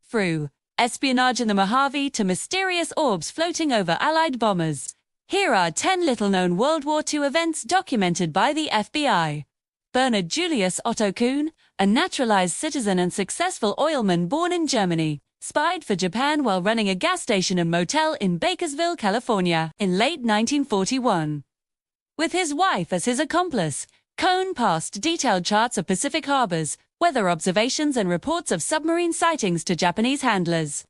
Through espionage in the Mojave to mysterious orbs floating over Allied bombers, here are 10 little-known World War II events documented by the FBI. Bernard Julius Otto Kuhn, a naturalized citizen and successful oilman born in Germany, spied for Japan while running a gas station and motel in Bakersville, California, in late 1941. With his wife as his accomplice, Kuhn passed detailed charts of Pacific harbors, weather observations and reports of submarine sightings to Japanese handlers.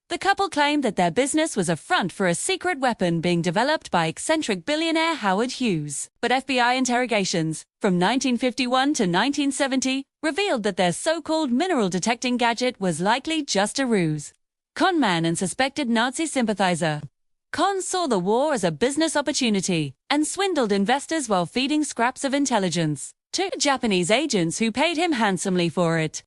The couple claimed that their business was a front for a secret weapon being developed by eccentric billionaire Howard Hughes. But FBI interrogations, from 1951 to 1970, revealed that their so-called mineral-detecting gadget was likely just a ruse. Conman and suspected Nazi sympathizer. Con saw the war as a business opportunity and swindled investors while feeding scraps of intelligence to Japanese agents who paid him handsomely for it.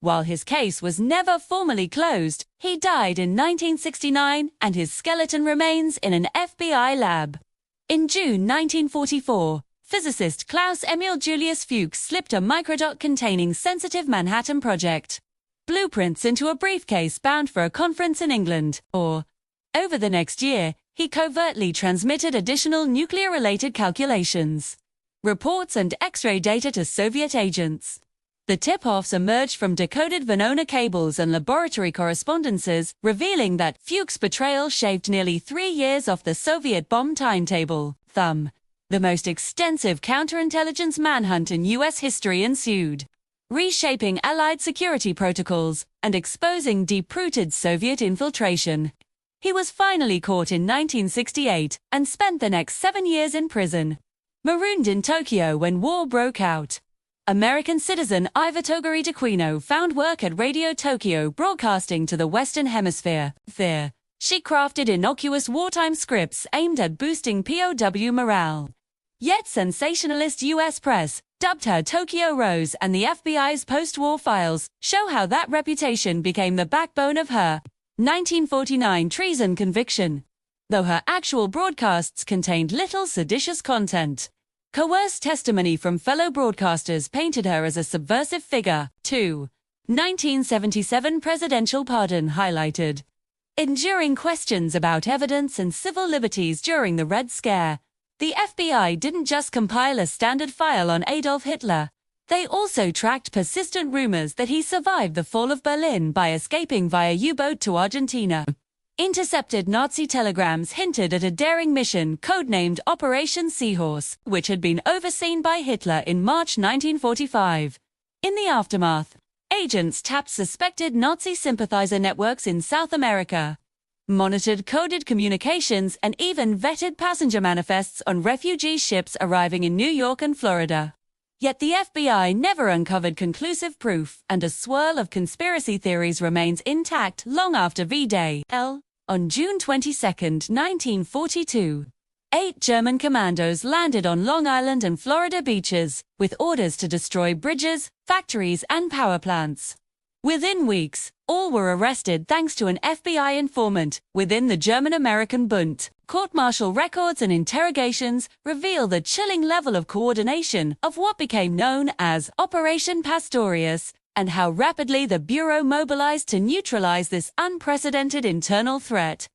While his case was never formally closed, he died in 1969 and his skeleton remains in an FBI lab. In June 1944, physicist Klaus Emil Julius Fuchs slipped a microdot containing sensitive Manhattan Project blueprints into a briefcase bound for a conference in England. Over the next year, he covertly transmitted additional nuclear-related calculations, reports and X-ray data to Soviet agents. The tip-offs emerged from decoded Venona cables and laboratory correspondences, revealing that Fuchs' betrayal shaved nearly 3 years off the Soviet bomb timetable. The most extensive counterintelligence manhunt in U.S. history ensued, reshaping Allied security protocols and exposing deep-rooted Soviet infiltration. He was finally caught in 1968 and spent the next 7 years in prison. Marooned in Tokyo when war broke out, American citizen Iva Togarita found work at Radio Tokyo broadcasting to the Western Hemisphere. She crafted innocuous wartime scripts aimed at boosting POW morale. Yet sensationalist U.S. press dubbed her Tokyo Rose, and the FBI's post-war files show how that reputation became the backbone of her 1949 treason conviction. Though her actual broadcasts contained little seditious content, coerced testimony from fellow broadcasters painted her as a subversive figure. 1977 presidential pardon highlighted enduring questions about evidence and civil liberties during the Red Scare. The FBI didn't just compile a standard file on Adolf Hitler. They also tracked persistent rumors that he survived the fall of Berlin by escaping via U-boat to Argentina. Intercepted Nazi telegrams hinted at a daring mission codenamed Operation Seahorse, which had been overseen by Hitler in March 1945. In the aftermath, agents tapped suspected Nazi sympathizer networks in South America, monitored coded communications, and even vetted passenger manifests on refugee ships arriving in New York and Florida. Yet the FBI never uncovered conclusive proof, and a swirl of conspiracy theories remains intact long after V-Day. On June 22, 1942, 8 German commandos landed on Long Island and Florida beaches, with orders to destroy bridges, factories, and power plants. Within weeks, all were arrested thanks to an FBI informant within the German-American Bund. Court-martial records and interrogations reveal the chilling level of coordination of what became known as Operation Pastorius, and how rapidly the Bureau mobilized to neutralize this unprecedented internal threat.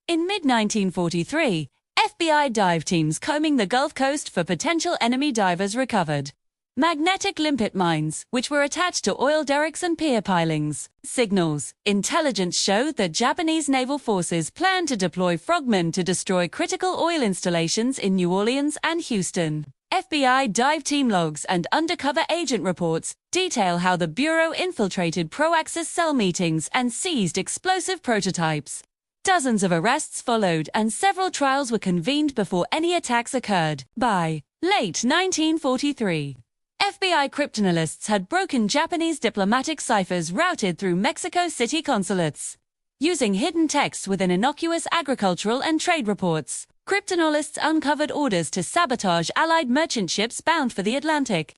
In mid-1943, FBI dive teams combing the Gulf Coast for potential enemy divers recovered magnetic limpet mines, which were attached to oil derricks and pier pilings. Signals. Intelligence showed that Japanese naval forces planned to deploy frogmen to destroy critical oil installations in New Orleans and Houston. FBI dive team logs and undercover agent reports detail how the Bureau infiltrated pro-Axis cell meetings and seized explosive prototypes. Dozens of arrests followed, and several trials were convened before any attacks occurred. By late 1943, FBI cryptanalysts had broken Japanese diplomatic ciphers routed through Mexico City consulates. Using hidden texts within innocuous agricultural and trade reports, cryptanalysts uncovered orders to sabotage Allied merchant ships bound for the Atlantic.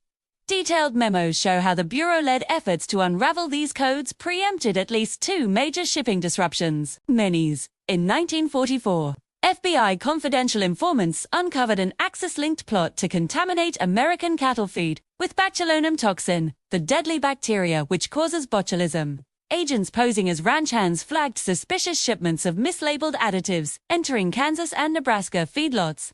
Detailed memos show how the Bureau-led efforts to unravel these codes preempted at least 2 major shipping disruptions. In 1944, FBI confidential informants uncovered an Axis-linked plot to contaminate American cattle feed with botulinum toxin, the deadly bacteria which causes botulism. agents posing as ranch hands flagged suspicious shipments of mislabeled additives entering Kansas and Nebraska feedlots.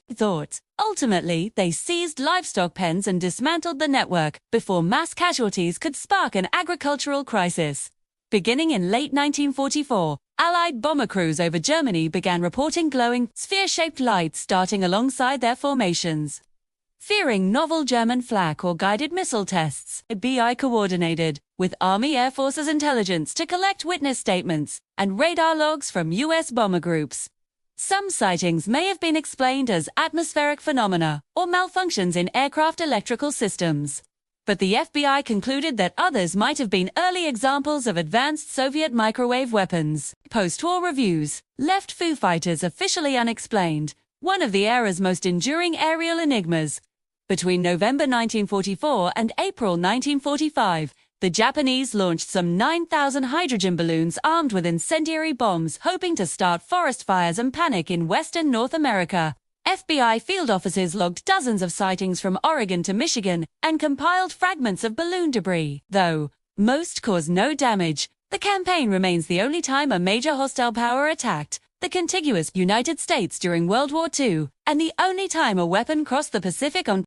Ultimately, they seized livestock pens and dismantled the network before mass casualties could spark an agricultural crisis. Beginning in late 1944, Allied bomber crews over Germany began reporting glowing, sphere-shaped lights darting alongside their formations. Fearing novel German flak or guided missile tests, the FBI coordinated with Army Air Force's intelligence to collect witness statements and radar logs from U.S. bomber groups. Some sightings may have been explained as atmospheric phenomena or malfunctions in aircraft electrical systems. But the FBI concluded that others might have been early examples of advanced Soviet microwave weapons. Post-war reviews left Foo Fighters officially unexplained, one of the era's most enduring aerial enigmas. Between November 1944 and April 1945, the Japanese launched some 9,000 hydrogen balloons armed with incendiary bombs, hoping to start forest fires and panic in western North America. FBI field officers logged dozens of sightings from Oregon to Michigan and compiled fragments of balloon debris. Though most caused no damage, the campaign remains the only time a major hostile power attacked the contiguous United States during World War II, and the only time a weapon crossed the Pacific on